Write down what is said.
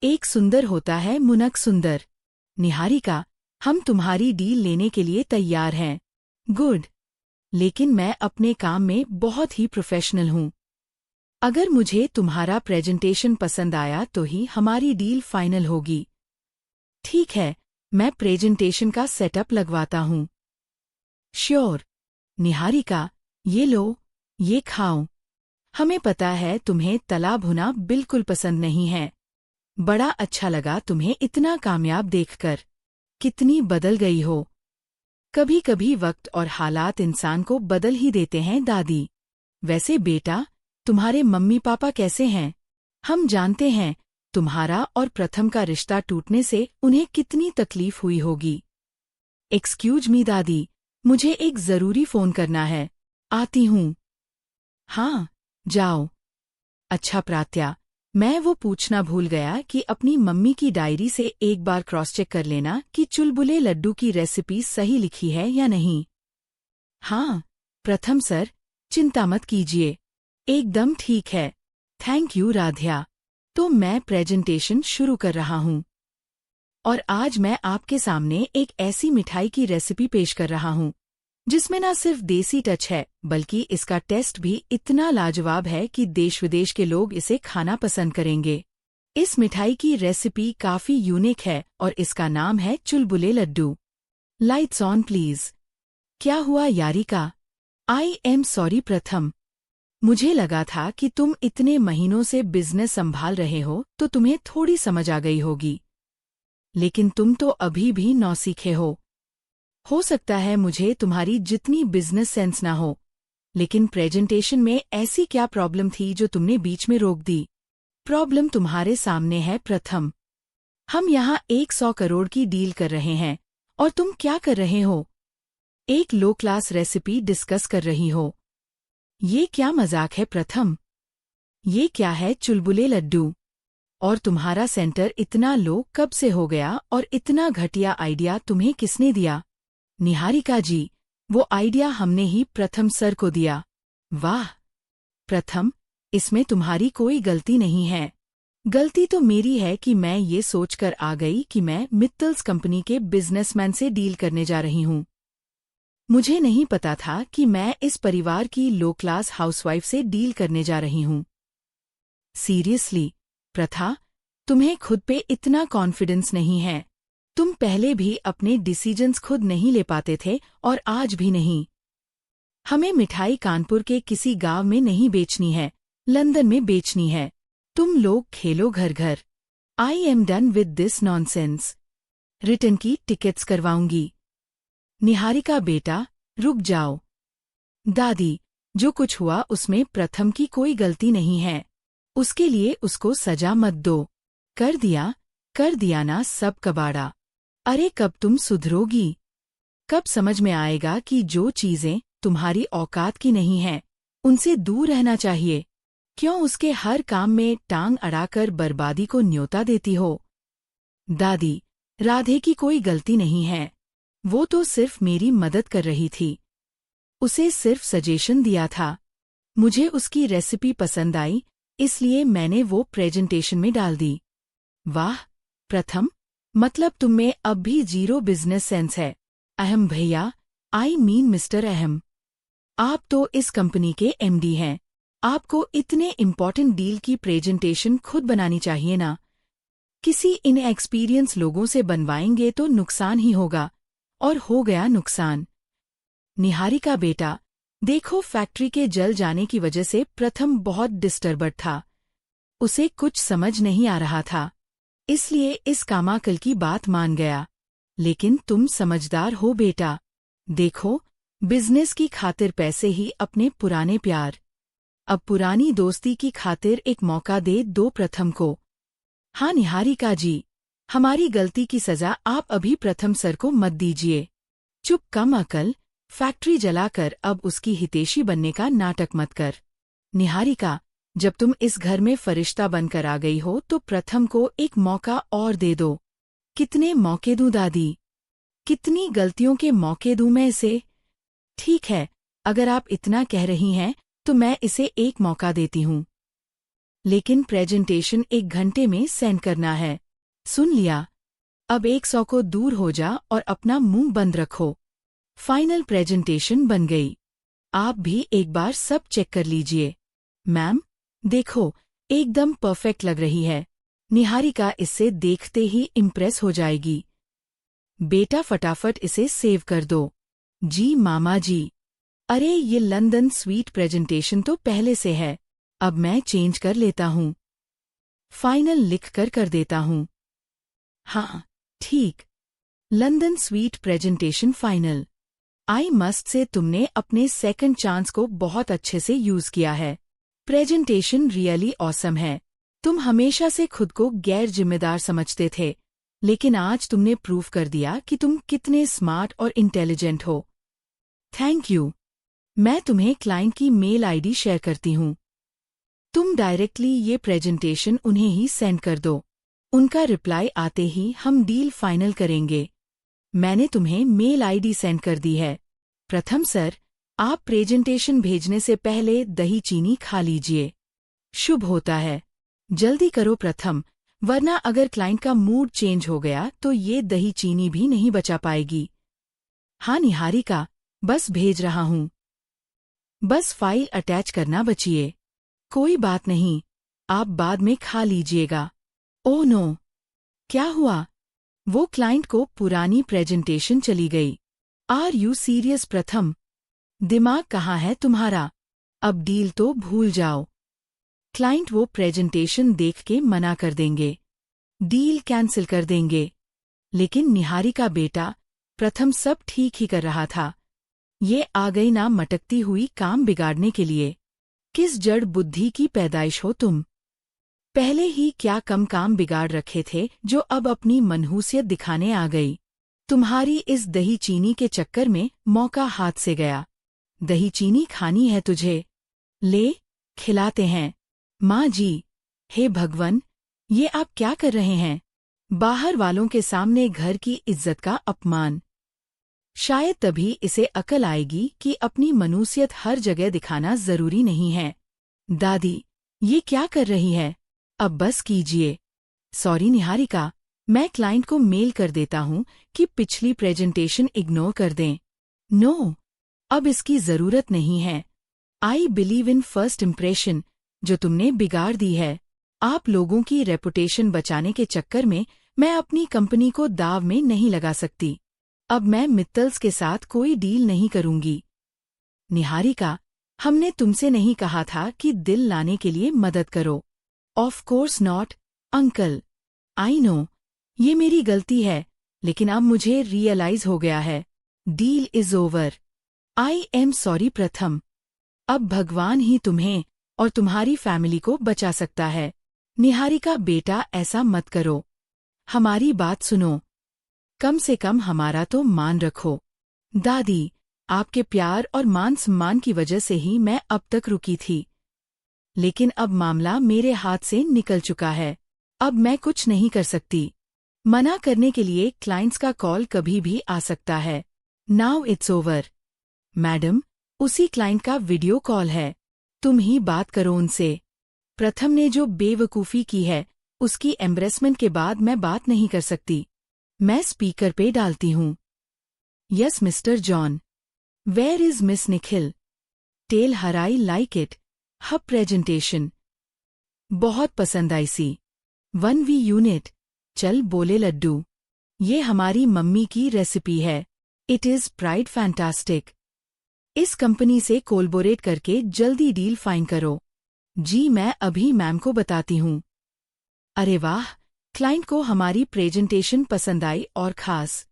एक सुंदर होता है मुनक सुंदर। निहारिका, हम तुम्हारी डील लेने के लिए तैयार हैं। गुड। लेकिन मैं अपने काम में बहुत ही प्रोफेशनल हूँ। अगर मुझे तुम्हारा प्रेजेंटेशन पसंद आया तो ही हमारी डील फाइनल होगी। ठीक है, मैं प्रेजेंटेशन का सेटअप लगवाता हूँ। श्योर। निहारिका, ये लो, ये खाओ। हमें पता है तुम्हें तला भुना बिल्कुल पसंद नहीं है। बड़ा अच्छा लगा तुम्हें इतना कामयाब देखकर। कितनी बदल गई हो। कभी कभी वक्त और हालात इंसान को बदल ही देते हैं दादी। वैसे बेटा, तुम्हारे मम्मी पापा कैसे हैं? हम जानते हैं तुम्हारा और प्रथम का रिश्ता टूटने से उन्हें कितनी तकलीफ हुई होगी। एक्सक्यूज मी दादी, मुझे एक जरूरी फोन करना है। आती हूँ। हाँ, जाओ। अच्छा प्रात्या, मैं वो पूछना भूल गया कि अपनी मम्मी की डायरी से एक बार क्रॉस चेक कर लेना कि चुलबुले लड्डू की रेसिपी सही लिखी है या नहीं। हाँ प्रथम सर, चिंता मत कीजिए, एकदम ठीक है। Thank you Radhya. तो मैं प्रेजेंटेशन शुरू कर रहा हूँ। और आज मैं आपके सामने एक ऐसी मिठाई की रेसिपी पेश कर रहा हूँ जिसमें न सिर्फ देसी टच है बल्कि इसका टेस्ट भी इतना लाजवाब है कि देश विदेश के लोग इसे खाना पसंद करेंगे। इस मिठाई की रेसिपी काफी यूनिक है और इसका नाम है चुलबुले लड्डू। Lights on please. क्या हुआ यारिका? आई एम सॉरी प्रथम। मुझे लगा था कि तुम इतने महीनों से बिजनेस संभाल रहे हो तो तुम्हें थोड़ी समझ आ गई होगी, लेकिन तुम तो अभी भी नौसीखे हो सकता है मुझे तुम्हारी जितनी बिजनेस सेंस ना हो, लेकिन प्रेजेंटेशन में ऐसी क्या प्रॉब्लम थी जो तुमने बीच में रोक दी? प्रॉब्लम तुम्हारे सामने है प्रथम। हम यहाँ 100 करोड़ की डील कर रहे हैं और तुम क्या कर रहे हो? एक लो क्लास रेसिपी डिस्कस कर रही हो। ये क्या मजाक है प्रथम? ये क्या है चुलबुले लड्डू? और तुम्हारा सेंटर इतना लो कब से हो गया और इतना घटिया आइडिया तुम्हें किसने दिया? निहारिका जी, वो आइडिया हमने ही प्रथम सर को दिया। वाह प्रथम, इसमें तुम्हारी कोई गलती नहीं है। गलती तो मेरी है कि मैं ये सोचकर आ गई कि मैं मित्तल्स कंपनी के बिजनेसमैन से डील करने जा रही हूँ। मुझे नहीं पता था कि मैं इस परिवार की लो क्लास हाउसवाइफ से डील करने जा रही हूँ। सीरियसली प्रथा, तुम्हें खुद पे इतना कॉन्फिडेंस नहीं है। तुम पहले भी अपने डिसीजंस खुद नहीं ले पाते थे और आज भी नहीं। हमें मिठाई कानपुर के किसी गांव में नहीं बेचनी है, लंदन में बेचनी है। तुम लोग खेलो घर घर। I am done with this nonsense. Return की टिकट्स करवाऊंगी। निहारिका बेटा, रुक जाओ। दादी, जो कुछ हुआ उसमें प्रथम की कोई गलती नहीं है। उसके लिए उसको सजा मत दो। कर दिया ना सब कबाड़ा। अरे कब तुम सुधरोगी? कब समझ में आएगा कि जो चीजें तुम्हारी औकात की नहीं हैं, उनसे दूर रहना चाहिए? क्यों उसके हर काम में टांग अड़ाकर बर्बादी को न्योता देती हो? दादी, राधे की कोई गलती नहीं है। वो तो सिर्फ मेरी मदद कर रही थी। उसे सिर्फ सजेशन दिया था। मुझे उसकी रेसिपी पसंद आई, इसलिए मैंने वो प्रेजेंटेशन में डाल दी। वाह प्रथम, मतलब तुम में अब भी जीरो बिजनेस सेंस है। अहम भैया, आई मीन मिस्टर अहम, आप तो इस कंपनी के एमडी हैं। आपको इतने इम्पोर्टेंट डील की प्रेजेंटेशन खुद बनानी चाहिए ना। किसी इनएक्सपीरियंस लोगों से बनवाएंगे तो नुकसान ही होगा, और हो गया नुकसान। निहारिका बेटा, देखो फैक्ट्री के जल जाने की वजह से प्रथम बहुत डिस्टर्बड था। उसे कुछ समझ नहीं आ रहा था, इसलिए इस कामाकल की बात मान गया। लेकिन तुम समझदार हो बेटा। देखो, बिजनेस की खातिर पैसे ही अपने पुराने प्यार। अब पुरानी दोस्ती की खातिर एक मौका दे दो प्रथम को। हाँ निहारिका जी, हमारी गलती की सजा आप अभी प्रथम सर को मत दीजिए। चुप कम अकल, फैक्ट्री जलाकर अब उसकी हितैषी बनने का नाटक मत कर। निहारिका, जब तुम इस घर में फरिश्ता बनकर आ गई हो तो प्रथम को एक मौका और दे दो। कितने मौके दूं दादी? कितनी गलतियों के मौके दूं मैं इसे? ठीक है, अगर आप इतना कह रही हैं तो मैं इसे एक मौका देती हूँ। लेकिन प्रेजेंटेशन 1 घंटे में सेंड करना है। सुन लिया। अब 100 को दूर हो जा और अपना मुंह बंद रखो। फाइनल प्रेजेंटेशन बन गई। आप भी एक बार सब चेक कर लीजिए। मैम, देखो, एकदम परफेक्ट लग रही है। निहारिका इससे देखते ही इम्प्रेस हो जाएगी। बेटा फटाफट इसे सेव कर दो। जी मामा जी। अरे ये लंदन स्वीट प्रेजेंटेशन तो पहले से है, अब मैं चेंज कर लेता हूँ। फाइनल लिख कर देता हूँ। हाँ, ठीक। London sweet presentation final. I must say तुमने अपने सेकंड चांस को बहुत अच्छे से यूज किया है। प्रेजेंटेशन रियली ऑसम है। तुम हमेशा से खुद को गैर जिम्मेदार समझते थे, लेकिन आज तुमने प्रूव कर दिया कि तुम कितने स्मार्ट और इंटेलिजेंट हो। Thank you. मैं तुम्हें क्लाइंट की मेल आईडी शेयर करती हूँ। तुम डायरेक्टली ये प्रेजेंटेशन उन्हें ही सेंड कर दो। उनका रिप्लाई आते ही हम डील फाइनल करेंगे। मैंने तुम्हें मेल आईडी सेंड कर दी है। प्रथम सर, आप प्रेजेंटेशन भेजने से पहले दही चीनी खा लीजिए। शुभ होता है। जल्दी करो प्रथम, वरना अगर क्लाइंट का मूड चेंज हो गया तो ये दही चीनी भी नहीं बचा पाएगी। हाँ निहारिका, बस भेज रहा हूँ। बस फाइल अटैच करना बचिए। कोई बात नहीं, आप बाद में खा लीजिएगा। ओह नो, क्या हुआ? वो क्लाइंट को पुरानी प्रेजेंटेशन चली गई। आर यू सीरियस प्रथम? दिमाग कहाँ है तुम्हारा? अब डील तो भूल जाओ। क्लाइंट वो प्रेजेंटेशन देख के मना कर देंगे, डील कैंसिल कर देंगे। लेकिन निहारिका बेटा, प्रथम सब ठीक ही कर रहा था। ये आ गई ना मटकती हुई काम बिगाड़ने के लिए। किस जड़ बुद्धि की पैदाइश हो तुम? पहले ही क्या कम काम बिगाड़ रखे थे जो अब अपनी मनहूसियत दिखाने आ गई। तुम्हारी इस दही चीनी के चक्कर में मौका हाथ से गया। दही चीनी खानी है तुझे? ले, खिलाते हैं। माँ जी, हे भगवन, ये आप क्या कर रहे हैं? बाहर वालों के सामने घर की इज्जत का अपमान। शायद तभी इसे अकल आएगी कि अपनी मनुष्यत हर जगह दिखाना जरूरी नहीं है। दादी, ये क्या कर रही है? अब बस कीजिए। सॉरी निहारिका, मैं क्लाइंट को मेल कर देता हूँ कि पिछली प्रेजेंटेशन इग्नोर कर दें। नो, अब इसकी जरूरत नहीं है। I believe in first impression, जो तुमने बिगाड़ दी है। आप लोगों की रेपुटेशन बचाने के चक्कर में मैं अपनी कंपनी को दाव में नहीं लगा सकती। अब मैं मित्तल्स के साथ कोई डील नहीं करूंगी। निहारिका, हमने तुमसे नहीं कहा था कि दिल लाने के लिए मदद करो। Of course not, uncle. I know, ये मेरी गलती है, लेकिन अब मुझे रियलाइज हो गया है। Deal is over. I am sorry प्रथम। अब भगवान ही तुम्हें और तुम्हारी फैमिली को बचा सकता है। निहारिका बेटा, ऐसा मत करो। हमारी बात सुनो। कम से कम हमारा तो मान रखो। दादी, आपके प्यार और मान सम्मान की वजह से ही मैं अब तक रुकी थी। लेकिन अब मामला मेरे हाथ से निकल चुका है। अब मैं कुछ नहीं कर सकती। मना करने के लिए क्लाइंट्स का कॉल कभी भी आ सकता है। Now it's over. मैडम, उसी क्लाइंट का वीडियो कॉल है। तुम ही बात करो उनसे। प्रथम ने जो बेवकूफ़ी की है, उसकी एम्ब्रेसमेंट के बाद मैं बात नहीं कर सकती। मैं स्पीकर पे डालती हूँ। Yes mister John. Where is miss Nikhil? Tell her I like it. हब प्रेजेंटेशन बहुत पसंद आई सी। 1V unit. चल बोले लड्डू। ये हमारी मम्मी की रेसिपी है। It is pride fantastic. इस कंपनी से कोलबोरेट करके जल्दी डील फाइन करो। जी मैं अभी मैम को बताती हूँ। अरे वाह, क्लाइंट को हमारी प्रेजेंटेशन पसंद आई और खास